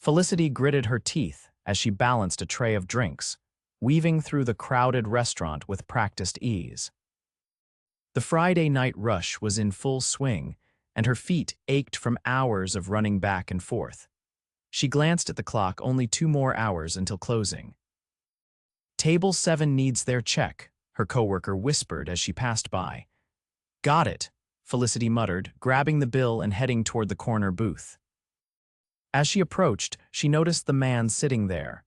Felicity gritted her teeth as she balanced a tray of drinks, weaving through the crowded restaurant with practiced ease. The Friday night rush was in full swing, and her feet ached from hours of running back and forth. She glanced at the clock, only 2 more hours until closing. "Table 7 needs their check," her coworker whispered as she passed by. "Got it," Felicity muttered, grabbing the bill and heading toward the corner booth. As she approached, she noticed the man sitting there.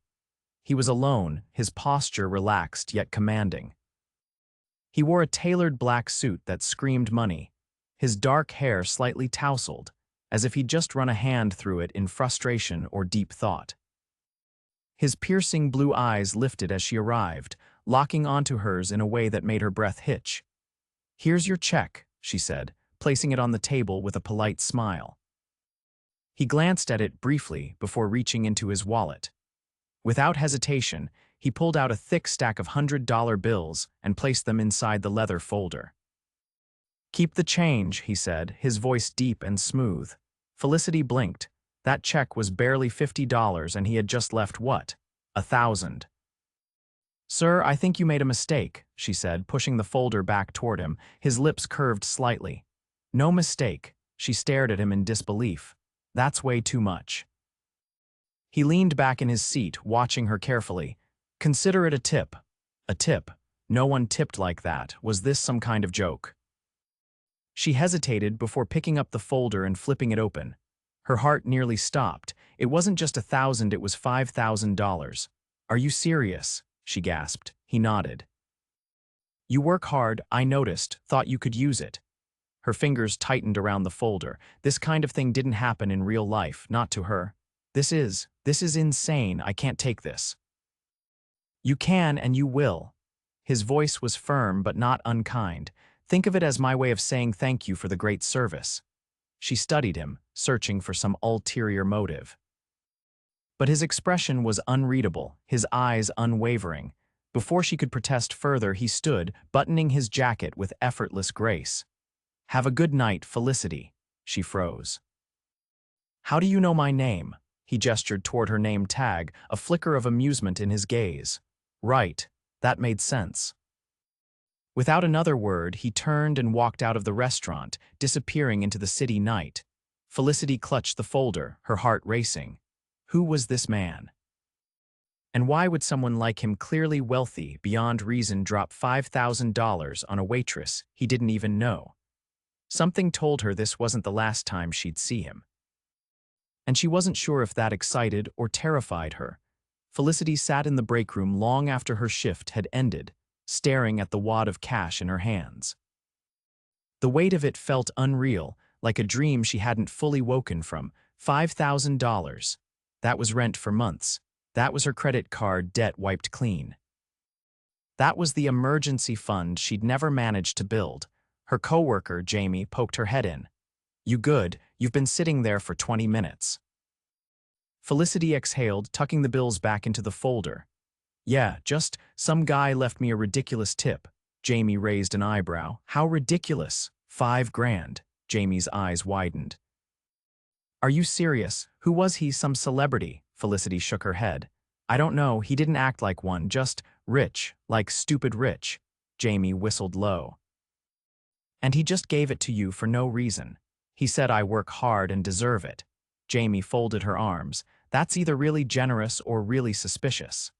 He was alone, his posture relaxed yet commanding. He wore a tailored black suit that screamed money, his dark hair slightly tousled, as if he'd just run a hand through it in frustration or deep thought. His piercing blue eyes lifted as she arrived, locking onto hers in a way that made her breath hitch. "Here's your check," she said, placing it on the table with a polite smile. He glanced at it briefly before reaching into his wallet. Without hesitation, he pulled out a thick stack of $100 bills and placed them inside the leather folder. "Keep the change," he said, his voice deep and smooth. Felicity blinked. That check was barely $50 and he had just left what? 1,000. "Sir, I think you made a mistake," she said, pushing the folder back toward him, his lips curved slightly. "No mistake." She stared at him in disbelief. "That's way too much." He leaned back in his seat, watching her carefully. "Consider it a tip." A tip? No one tipped like that. Was this some kind of joke? She hesitated before picking up the folder and flipping it open. Her heart nearly stopped. It wasn't just 1,000, it was $5,000. "Are you serious?" she gasped. He nodded. "You work hard, I noticed, thought you could use it." Her fingers tightened around the folder. This kind of thing didn't happen in real life, not to her. This is insane, I can't take this." "You can and you will." His voice was firm but not unkind. "Think of it as my way of saying thank you for the great service." She studied him, searching for some ulterior motive. But his expression was unreadable, his eyes unwavering. Before she could protest further, he stood, buttoning his jacket with effortless grace. "Have a good night, Felicity." She froze. "How do you know my name?" He gestured toward her name tag, a flicker of amusement in his gaze. "Right, that made sense." Without another word, he turned and walked out of the restaurant, disappearing into the city night. Felicity clutched the folder, her heart racing. Who was this man? And why would someone like him, clearly wealthy beyond reason, drop $5,000 on a waitress he didn't even know? Something told her this wasn't the last time she'd see him. And she wasn't sure if that excited or terrified her. Felicity sat in the break room long after her shift had ended, staring at the wad of cash in her hands. The weight of it felt unreal, like a dream she hadn't fully woken from. $5,000. That was rent for months. That was her credit card debt wiped clean. That was the emergency fund she'd never managed to build. Her coworker, Jamie, poked her head in. "You good? You've been sitting there for 20 minutes." Felicity exhaled, tucking the bills back into the folder. "Yeah, just some guy left me a ridiculous tip." Jamie raised an eyebrow. "How ridiculous?" $5,000. Jamie's eyes widened. "Are you serious? Who was he, some celebrity?" Felicity shook her head. "I don't know, he didn't act like one, just rich, like stupid rich." Jamie whistled low. "And he just gave it to you for no reason. He said I work hard and deserve it." Jamie folded her arms. "That's either really generous or really suspicious."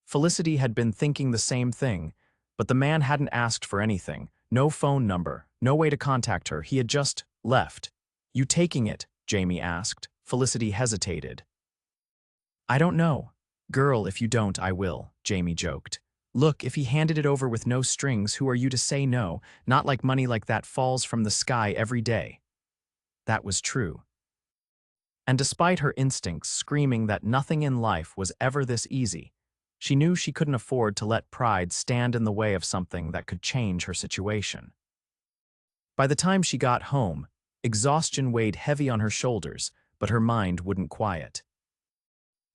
Felicity had been thinking the same thing, but the man hadn't asked for anything. No phone number, no way to contact her. He had just left. "You taking it?" Jamie asked. Felicity hesitated. "I don't know." "Girl, if you don't, I will," Jamie joked. "Look, if he handed it over with no strings, who are you to say no? Not like money like that falls from the sky every day." That was true. And despite her instincts screaming that nothing in life was ever this easy, she knew she couldn't afford to let pride stand in the way of something that could change her situation. By the time she got home, exhaustion weighed heavy on her shoulders, but her mind wouldn't quiet.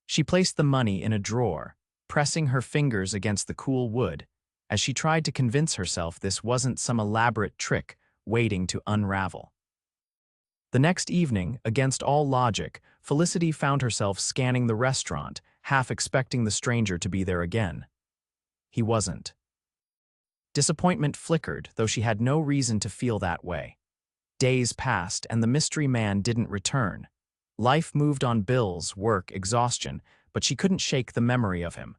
She placed the money in a drawer, pressing her fingers against the cool wood, as she tried to convince herself this wasn't some elaborate trick waiting to unravel. The next evening, against all logic, Felicity found herself scanning the restaurant, half expecting the stranger to be there again. He wasn't. Disappointment flickered, though she had no reason to feel that way. Days passed, and the mystery man didn't return. Life moved on: bills, work, exhaustion, but she couldn't shake the memory of him.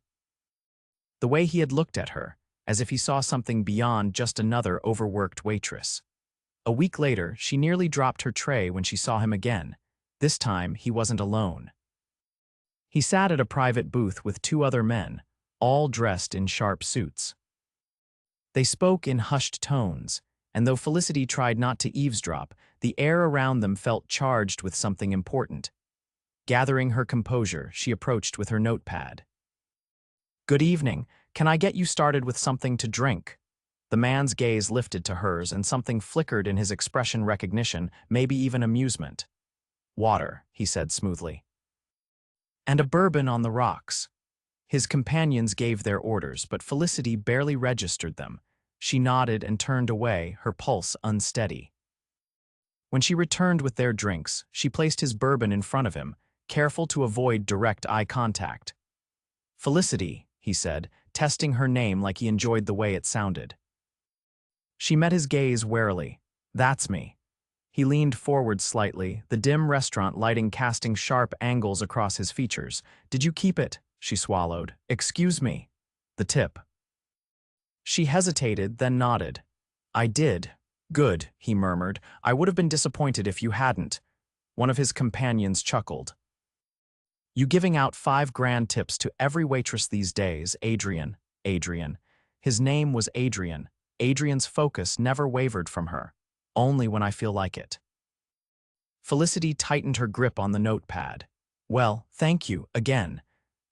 The way he had looked at her, as if he saw something beyond just another overworked waitress. A week later, she nearly dropped her tray when she saw him again. This time, he wasn't alone. He sat at a private booth with two other men, all dressed in sharp suits. They spoke in hushed tones, and though Felicity tried not to eavesdrop, the air around them felt charged with something important. Gathering her composure, she approached with her notepad. "Good evening. Can I get you started with something to drink?" The man's gaze lifted to hers, and something flickered in his expression: recognition, maybe even amusement. "Water," he said smoothly. "And a bourbon on the rocks." His companions gave their orders, but Felicity barely registered them. She nodded and turned away, her pulse unsteady. When she returned with their drinks, she placed his bourbon in front of him, careful to avoid direct eye contact. "Felicity," he said, testing her name like he enjoyed the way it sounded. She met his gaze warily. "That's me." He leaned forward slightly, the dim restaurant lighting casting sharp angles across his features. "Did you keep it?" She swallowed. "Excuse me." "The tip." She hesitated, then nodded. "I did." "Good," he murmured. "I would have been disappointed if you hadn't." One of his companions chuckled. "You giving out 5 grand tips to every waitress these days, Adrian." Adrian. His name was Adrian. Adrian's focus never wavered from her. "Only when I feel like it." Felicity tightened her grip on the notepad. "Well, thank you, again."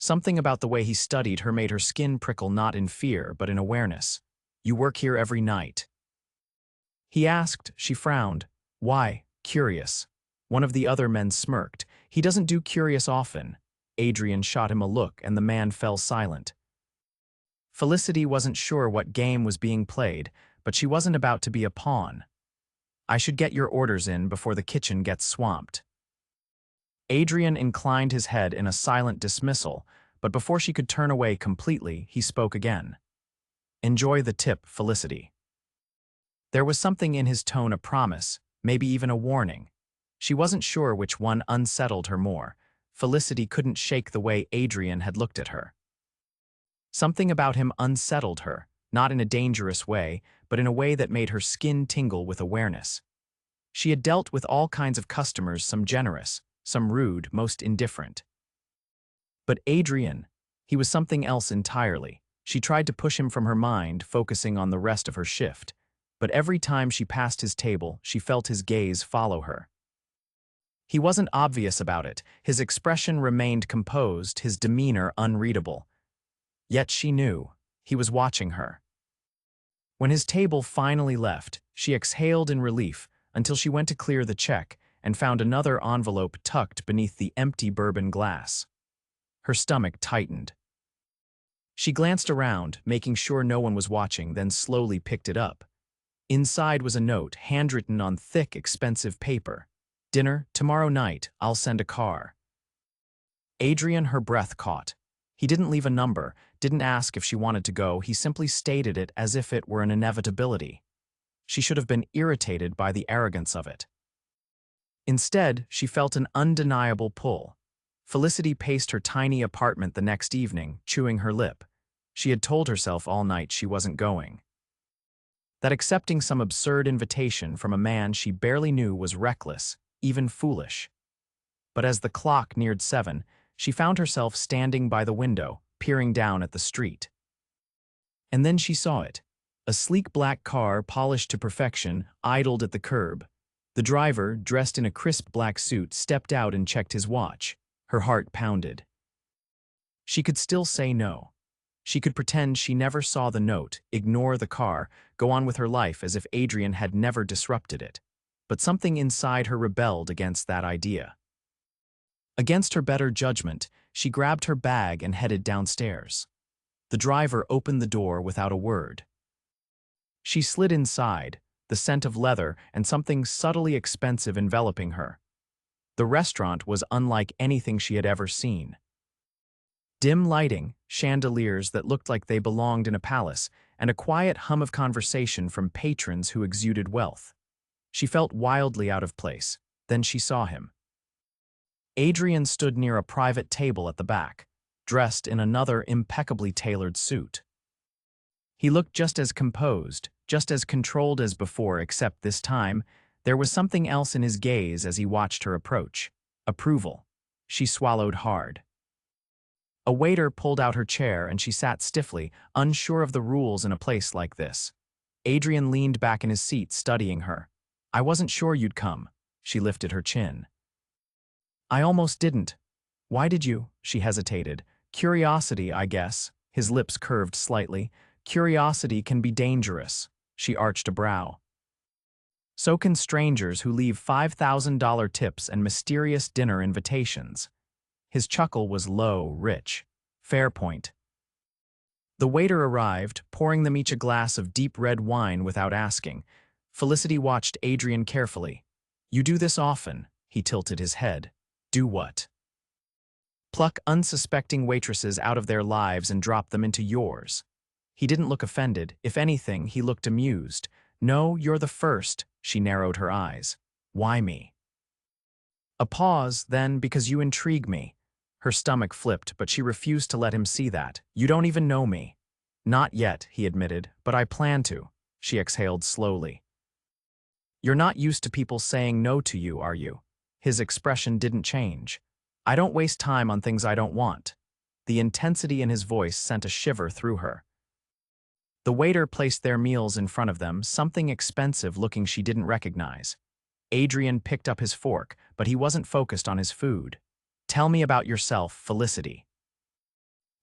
Something about the way he studied her made her skin prickle, not in fear, but in awareness. "You work here every night?" He asked. She frowned. "Why?" "Curious." One of the other men smirked. "He doesn't do curious often." Adrian shot him a look, and the man fell silent. Felicity wasn't sure what game was being played, but she wasn't about to be a pawn. "I should get your orders in before the kitchen gets swamped." Adrian inclined his head in a silent dismissal, but before she could turn away completely, he spoke again. "Enjoy the tip, Felicity." There was something in his tone, a promise, maybe even a warning. She wasn't sure which one unsettled her more. Felicity couldn't shake the way Adrian had looked at her. Something about him unsettled her, not in a dangerous way, but in a way that made her skin tingle with awareness. She had dealt with all kinds of customers, some generous, some rude, most indifferent. But Adrian, he was something else entirely. She tried to push him from her mind, focusing on the rest of her shift. But every time she passed his table, she felt his gaze follow her. He wasn't obvious about it. His expression remained composed, his demeanor unreadable. Yet she knew. He was watching her. When his table finally left, she exhaled in relief until she went to clear the check and found another envelope tucked beneath the empty bourbon glass. Her stomach tightened. She glanced around, making sure no one was watching, then slowly picked it up. Inside was a note, handwritten on thick, expensive paper. "Dinner, tomorrow night. I'll send a car." Adrian, her breath caught. He didn't leave a number, didn't ask if she wanted to go, he simply stated it as if it were an inevitability. She should have been irritated by the arrogance of it. Instead, she felt an undeniable pull. Felicity paced her tiny apartment the next evening, chewing her lip. She had told herself all night she wasn't going. That accepting some absurd invitation from a man she barely knew was reckless, even foolish. But as the clock neared 7, she found herself standing by the window, peering down at the street. And then she saw it. A sleek black car, polished to perfection, idled at the curb. The driver, dressed in a crisp black suit, stepped out and checked his watch. Her heart pounded. She could still say no. She could pretend she never saw the note, ignore the car, go on with her life as if Adrian had never disrupted it. But something inside her rebelled against that idea. Against her better judgment, she grabbed her bag and headed downstairs. The driver opened the door without a word. She slid inside, the scent of leather, and something subtly expensive enveloping her. The restaurant was unlike anything she had ever seen. Dim lighting, chandeliers that looked like they belonged in a palace, and a quiet hum of conversation from patrons who exuded wealth. She felt wildly out of place. Then she saw him. Adrian stood near a private table at the back, dressed in another impeccably tailored suit. He looked just as composed, just as controlled as before, except this time, there was something else in his gaze as he watched her approach. Approval. She swallowed hard. A waiter pulled out her chair and she sat stiffly, unsure of the rules in a place like this. Adrian leaned back in his seat, studying her. "I wasn't sure you'd come." She lifted her chin. "I almost didn't." "Why did you?" She hesitated. "Curiosity, I guess." His lips curved slightly. "Curiosity can be dangerous." She arched a brow. "So can strangers who leave $5,000 tips and mysterious dinner invitations." His chuckle was low, rich. "Fair point." The waiter arrived, pouring them each a glass of deep red wine without asking. Felicity watched Adrian carefully. "You do this often." He tilted his head. "Do what?" "Pluck unsuspecting waitresses out of their lives and drop them into yours." He didn't look offended. If anything, he looked amused. "No, you're the first." She narrowed her eyes. "Why me?" A pause, then, "Because you intrigue me." Her stomach flipped, but she refused to let him see that. "You don't even know me." "Not yet," he admitted, "but I plan to." She exhaled slowly. "You're not used to people saying no to you, are you?" His expression didn't change. "I don't waste time on things I don't want." The intensity in his voice sent a shiver through her. The waiter placed their meals in front of them, something expensive looking she didn't recognize. Adrian picked up his fork, but he wasn't focused on his food. "Tell me about yourself, Felicity."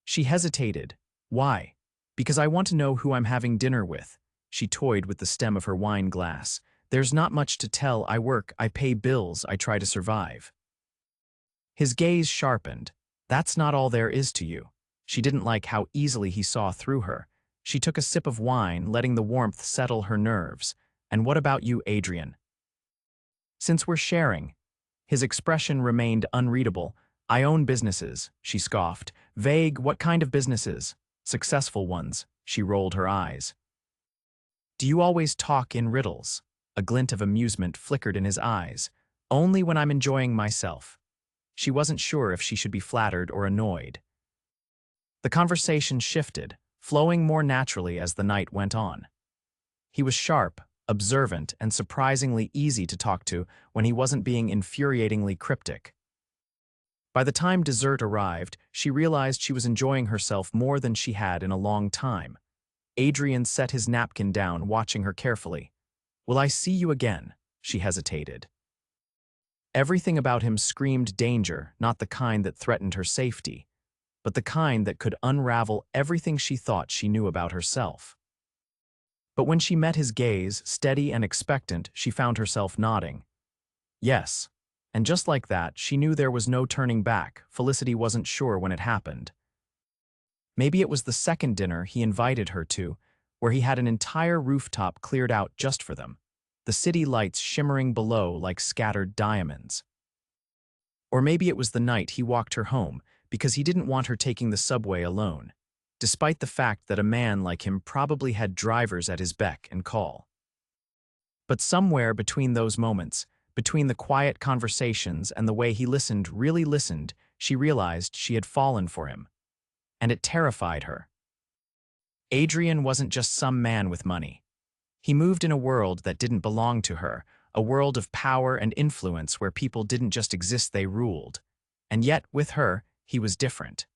She hesitated. "Why?" "Because I want to know who I'm having dinner with." She toyed with the stem of her wine glass. "There's not much to tell. I work, I pay bills, I try to survive." His gaze sharpened. "That's not all there is to you." She didn't like how easily he saw through her. She took a sip of wine, letting the warmth settle her nerves. "And what about you, Adrian?" "Since we're sharing." His expression remained unreadable. "I own businesses," she scoffed. "Vague, what kind of businesses?" "Successful ones." She rolled her eyes. "Do you always talk in riddles?" A glint of amusement flickered in his eyes. "Only when I'm enjoying myself." She wasn't sure if she should be flattered or annoyed. The conversation shifted, flowing more naturally as the night went on. He was sharp, observant, and surprisingly easy to talk to when he wasn't being infuriatingly cryptic. By the time dessert arrived, she realized she was enjoying herself more than she had in a long time. Adrian set his napkin down, watching her carefully. "Will I see you again?" She hesitated. Everything about him screamed danger, not the kind that threatened her safety, but the kind that could unravel everything she thought she knew about herself. But when she met his gaze, steady and expectant, she found herself nodding. Yes. And just like that, she knew there was no turning back. Felicity wasn't sure when it happened. Maybe it was the second dinner he invited her to, where he had an entire rooftop cleared out just for them, the city lights shimmering below like scattered diamonds. Or maybe it was the night he walked her home, because he didn't want her taking the subway alone, despite the fact that a man like him probably had drivers at his beck and call. But somewhere between those moments, between the quiet conversations and the way he listened, really listened, she realized she had fallen for him. And it terrified her. Adrian wasn't just some man with money. He moved in a world that didn't belong to her, a world of power and influence where people didn't just exist, they ruled. And yet, with her, he was different.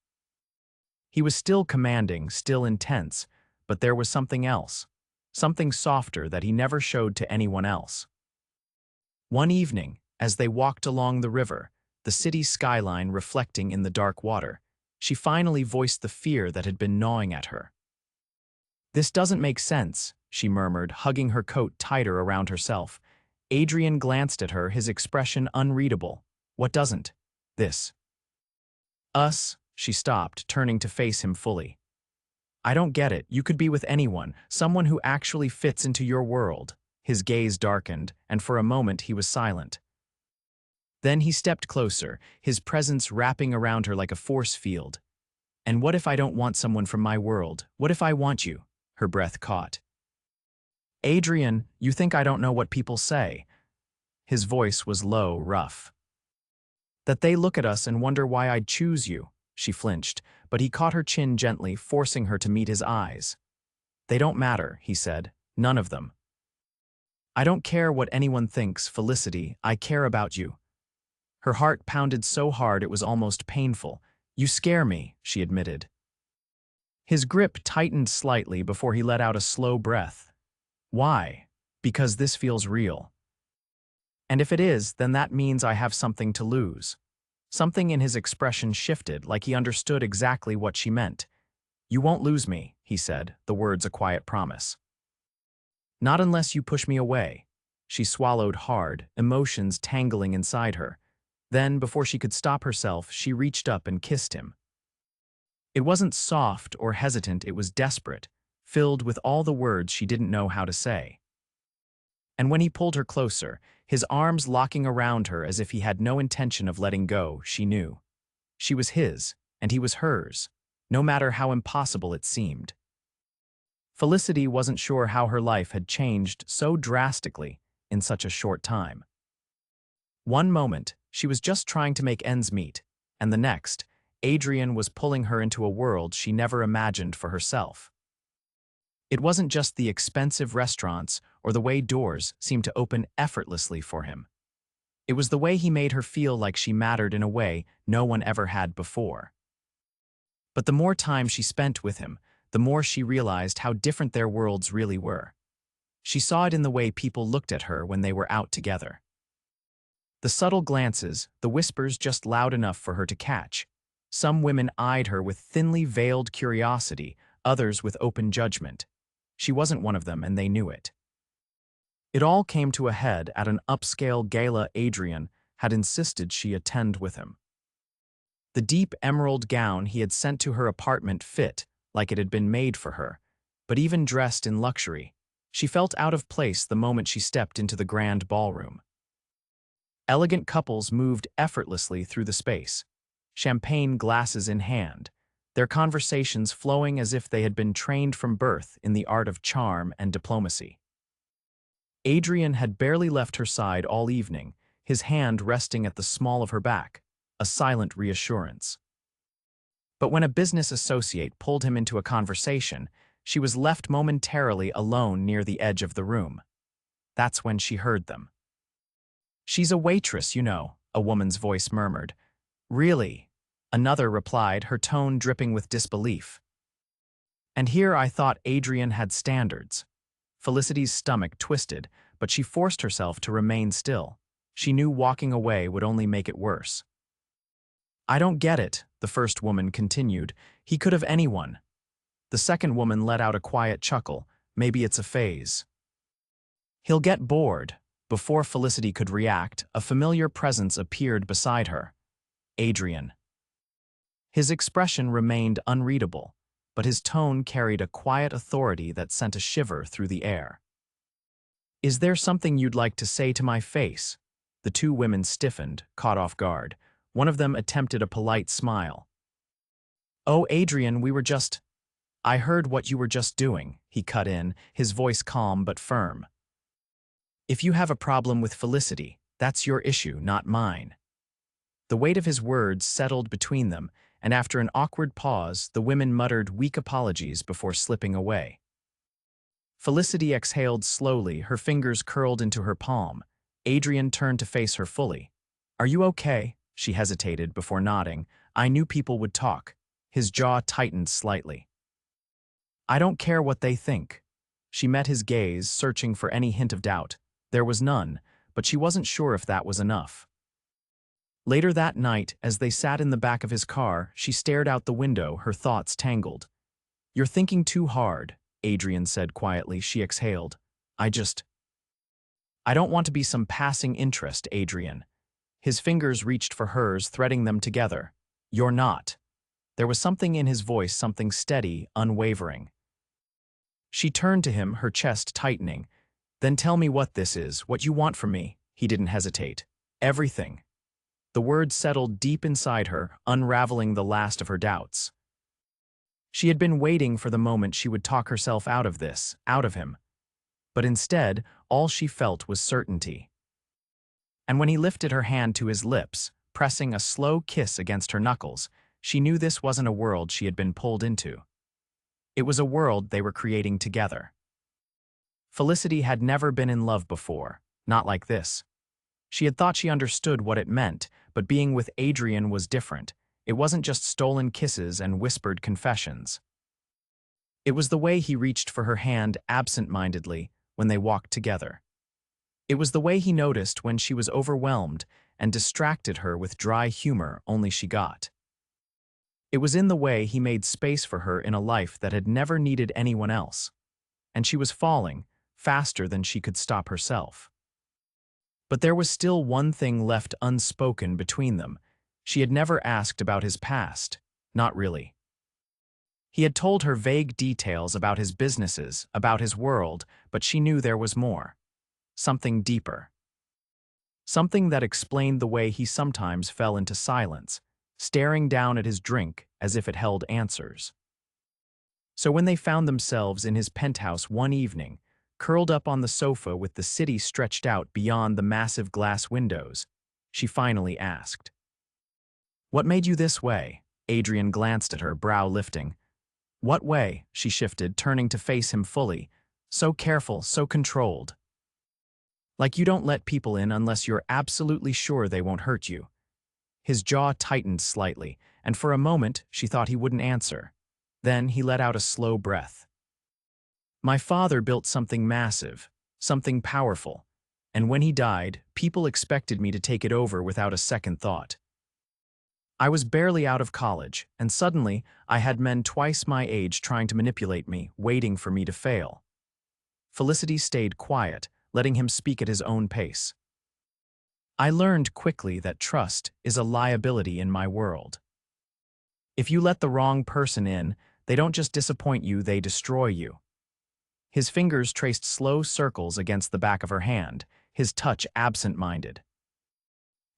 He was still commanding, still intense, but there was something else, something softer that he never showed to anyone else. One evening, as they walked along the river, the city's skyline reflecting in the dark water, she finally voiced the fear that had been gnawing at her. "This doesn't make sense," she murmured, hugging her coat tighter around herself. Adrian glanced at her, his expression unreadable. "What doesn't?" "This." "Us," she stopped, turning to face him fully. "I don't get it. You could be with anyone, someone who actually fits into your world." His gaze darkened, and for a moment he was silent. Then he stepped closer, his presence wrapping around her like a force field. "And what if I don't want someone from my world? What if I want you?" Her breath caught. "Adrian, you think I don't know what people say." His voice was low, rough. "That they look at us and wonder why I'd choose you." She flinched, but he caught her chin gently, forcing her to meet his eyes. "They don't matter," he said. "None of them. I don't care what anyone thinks, Felicity. I care about you." Her heart pounded so hard it was almost painful. "You scare me," she admitted. His grip tightened slightly before he let out a slow breath. "Why?" "Because this feels real. And if it is, then that means I have something to lose." Something in his expression shifted, like he understood exactly what she meant. "You won't lose me," he said, the words a quiet promise. "Not unless you push me away." She swallowed hard, emotions tangling inside her. Then, before she could stop herself, she reached up and kissed him. It wasn't soft or hesitant, it was desperate, filled with all the words she didn't know how to say. And when he pulled her closer, his arms locking around her as if he had no intention of letting go, she knew. She was his, and he was hers, no matter how impossible it seemed. Felicity wasn't sure how her life had changed so drastically in such a short time. One moment, she was just trying to make ends meet, and the next, Adrian was pulling her into a world she never imagined for herself. It wasn't just the expensive restaurants or the way doors seemed to open effortlessly for him. It was the way he made her feel like she mattered in a way no one ever had before. But the more time she spent with him, the more she realized how different their worlds really were. She saw it in the way people looked at her when they were out together. The subtle glances, the whispers just loud enough for her to catch. Some women eyed her with thinly veiled curiosity, others with open judgment. She wasn't one of them, and they knew it. It all came to a head at an upscale gala Adrian had insisted she attend with him. The deep emerald gown he had sent to her apartment fit like it had been made for her, but even dressed in luxury, she felt out of place the moment she stepped into the grand ballroom. Elegant couples moved effortlessly through the space, champagne glasses in hand, their conversations flowing as if they had been trained from birth in the art of charm and diplomacy. Adrian had barely left her side all evening, his hand resting at the small of her back, a silent reassurance. But when a business associate pulled him into a conversation, she was left momentarily alone near the edge of the room. That's when she heard them. "She's a waitress, you know," a woman's voice murmured. "Really?" Another replied, her tone dripping with disbelief. And here I thought Adrian had standards. Felicity's stomach twisted, but she forced herself to remain still. She knew walking away would only make it worse. "I don't get it," the first woman continued. "He could have anyone." The second woman let out a quiet chuckle. "Maybe it's a phase. He'll get bored." Before Felicity could react, a familiar presence appeared beside her. Adrian. His expression remained unreadable, but his tone carried a quiet authority that sent a shiver through the air. "Is there something you'd like to say to my face?" The two women stiffened, caught off guard. One of them attempted a polite smile. "Oh, Adrian, we were just—" "I heard what you were just doing," he cut in, his voice calm but firm. "If you have a problem with Felicity, that's your issue, not mine." The weight of his words settled between them, and after an awkward pause, the women muttered weak apologies before slipping away. Felicity exhaled slowly, her fingers curled into her palm. Adrian turned to face her fully. "Are you okay?" She hesitated before nodding. "I knew people would talk." His jaw tightened slightly. "I don't care what they think." She met his gaze, searching for any hint of doubt. There was none, but she wasn't sure if that was enough. Later that night, as they sat in the back of his car, she stared out the window, her thoughts tangled. "You're thinking too hard," Adrian said quietly. She exhaled. I don't want to be some passing interest, Adrian." His fingers reached for hers, threading them together. "You're not." There was something in his voice, something steady, unwavering. She turned to him, her chest tightening. Then tell me what this is, what you want from me. He didn't hesitate. Everything. The words settled deep inside her, unraveling the last of her doubts. She had been waiting for the moment she would talk herself out of this, out of him. But instead, all she felt was certainty. And when he lifted her hand to his lips, pressing a slow kiss against her knuckles, she knew this wasn't a world she had been pulled into. It was a world they were creating together. Felicity had never been in love before, not like this. She had thought she understood what it meant, but being with Adrian was different. It wasn't just stolen kisses and whispered confessions. It was the way he reached for her hand absent-mindedly when they walked together. It was the way he noticed when she was overwhelmed and distracted her with dry humor only she got. It was in the way he made space for her in a life that had never needed anyone else. And she was falling, faster than she could stop herself. But there was still one thing left unspoken between them. She had never asked about his past, not really. He had told her vague details about his businesses, about his world, but she knew there was more. Something deeper. Something that explained the way he sometimes fell into silence, staring down at his drink as if it held answers. So when they found themselves in his penthouse one evening, curled up on the sofa with the city stretched out beyond the massive glass windows, she finally asked. "What made you this way?" Adrian glanced at her, brow lifting. "What way?" she shifted, turning to face him fully. "So careful, so controlled. Like you don't let people in unless you're absolutely sure they won't hurt you." His jaw tightened slightly, and for a moment she thought he wouldn't answer. Then he let out a slow breath. "My father built something massive, something powerful, and when he died, people expected me to take it over without a second thought. I was barely out of college, and suddenly I had men twice my age trying to manipulate me, waiting for me to fail." Felicity stayed quiet, letting him speak at his own pace. "I learned quickly that trust is a liability in my world. If you let the wrong person in, they don't just disappoint you, they destroy you." His fingers traced slow circles against the back of her hand, his touch absent-minded.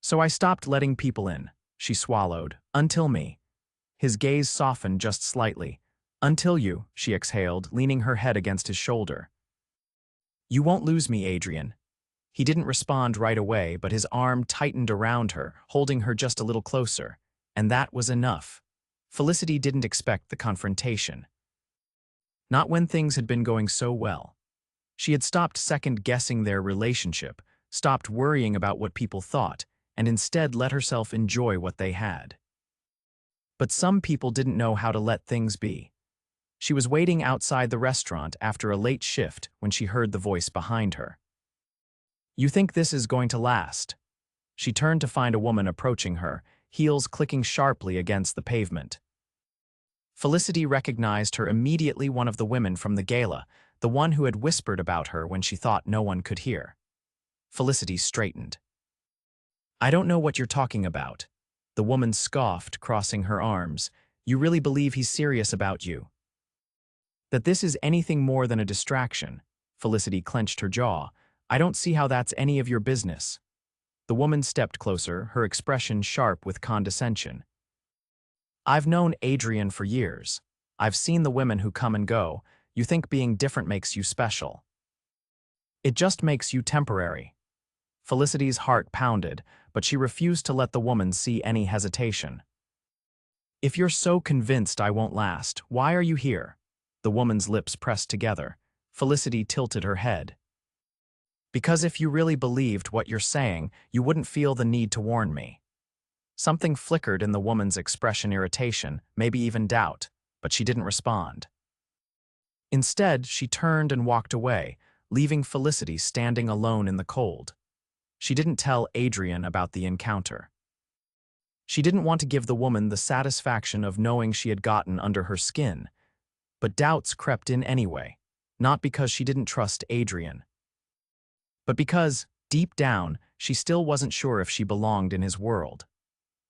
"So I stopped letting people in," she swallowed, "until me." His gaze softened just slightly. "Until you," she exhaled, leaning her head against his shoulder. "You won't lose me, Adrian." He didn't respond right away, but his arm tightened around her, holding her just a little closer. And that was enough. Felicity didn't expect the confrontation. Not when things had been going so well. She had stopped second-guessing their relationship, stopped worrying about what people thought, and instead let herself enjoy what they had. But some people didn't know how to let things be. She was waiting outside the restaurant after a late shift when she heard the voice behind her. "You think this is going to last?" She turned to find a woman approaching her, heels clicking sharply against the pavement. Felicity recognized her immediately, one of the women from the gala, the one who had whispered about her when she thought no one could hear. Felicity straightened. "I don't know what you're talking about." The woman scoffed, crossing her arms. "You really believe he's serious about you? That this is anything more than a distraction?" Felicity clenched her jaw. "I don't see how that's any of your business." The woman stepped closer, her expression sharp with condescension. "I've known Adrian for years. I've seen the women who come and go. You think being different makes you special. It just makes you temporary." Felicity's heart pounded, but she refused to let the woman see any hesitation. "If you're so convinced I won't last, why are you here?" The woman's lips pressed together. Felicity tilted her head. "Because if you really believed what you're saying, you wouldn't feel the need to warn me." Something flickered in the woman's expression, irritation, maybe even doubt, but she didn't respond. Instead, she turned and walked away, leaving Felicity standing alone in the cold. She didn't tell Adrian about the encounter. She didn't want to give the woman the satisfaction of knowing she had gotten under her skin, but doubts crept in anyway, not because she didn't trust Adrian, but because, deep down, she still wasn't sure if she belonged in his world.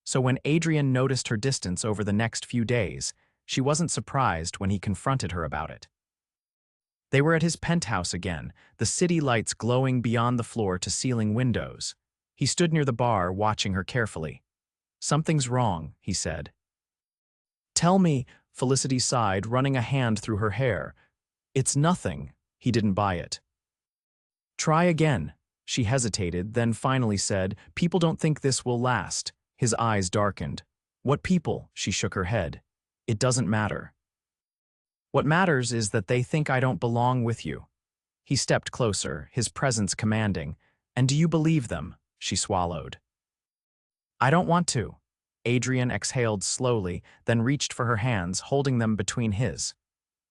So when Adrian noticed her distance over the next few days, she wasn't surprised when he confronted her about it. They were at his penthouse again, the city lights glowing beyond the floor-to-ceiling windows. He stood near the bar, watching her carefully. "Something's wrong," he said. "Tell me," Felicity sighed, running a hand through her hair. "It's nothing." He didn't buy it. "Try again." She hesitated, then finally said, "People don't think this will last." His eyes darkened. "What people?" She shook her head. "It doesn't matter. What matters is that they think I don't belong with you." He stepped closer, his presence commanding. "And do you believe them?" She swallowed. "I don't want to." Adrian exhaled slowly, then reached for her hands, holding them between his.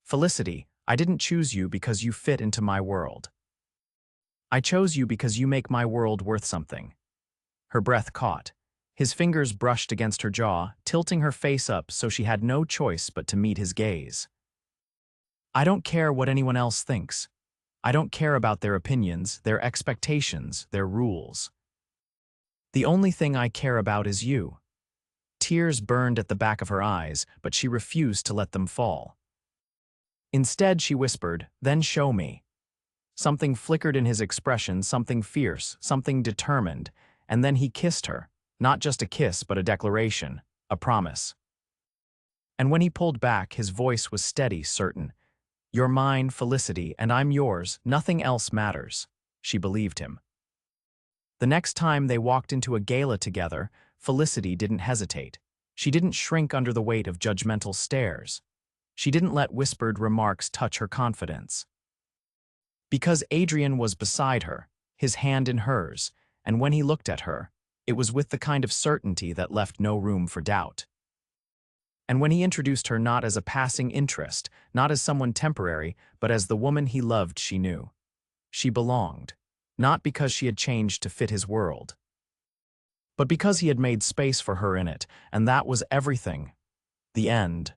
"Felicity, I didn't choose you because you fit into my world. I chose you because you make my world worth something." Her breath caught. His fingers brushed against her jaw, tilting her face up so she had no choice but to meet his gaze. "I don't care what anyone else thinks. I don't care about their opinions, their expectations, their rules. The only thing I care about is you." Tears burned at the back of her eyes, but she refused to let them fall. Instead, she whispered, "Then show me." Something flickered in his expression, something fierce, something determined, and then he kissed her. Not just a kiss, but a declaration, a promise. And when he pulled back, his voice was steady, certain. "You're mine, Felicity, and I'm yours. Nothing else matters." She believed him. The next time they walked into a gala together, Felicity didn't hesitate. She didn't shrink under the weight of judgmental stares. She didn't let whispered remarks touch her confidence. Because Adrian was beside her, his hand in hers, and when he looked at her, it was with the kind of certainty that left no room for doubt. And when he introduced her not as a passing interest, not as someone temporary, but as the woman he loved, she knew. She belonged, not because she had changed to fit his world, but because he had made space for her in it, and that was everything. The end.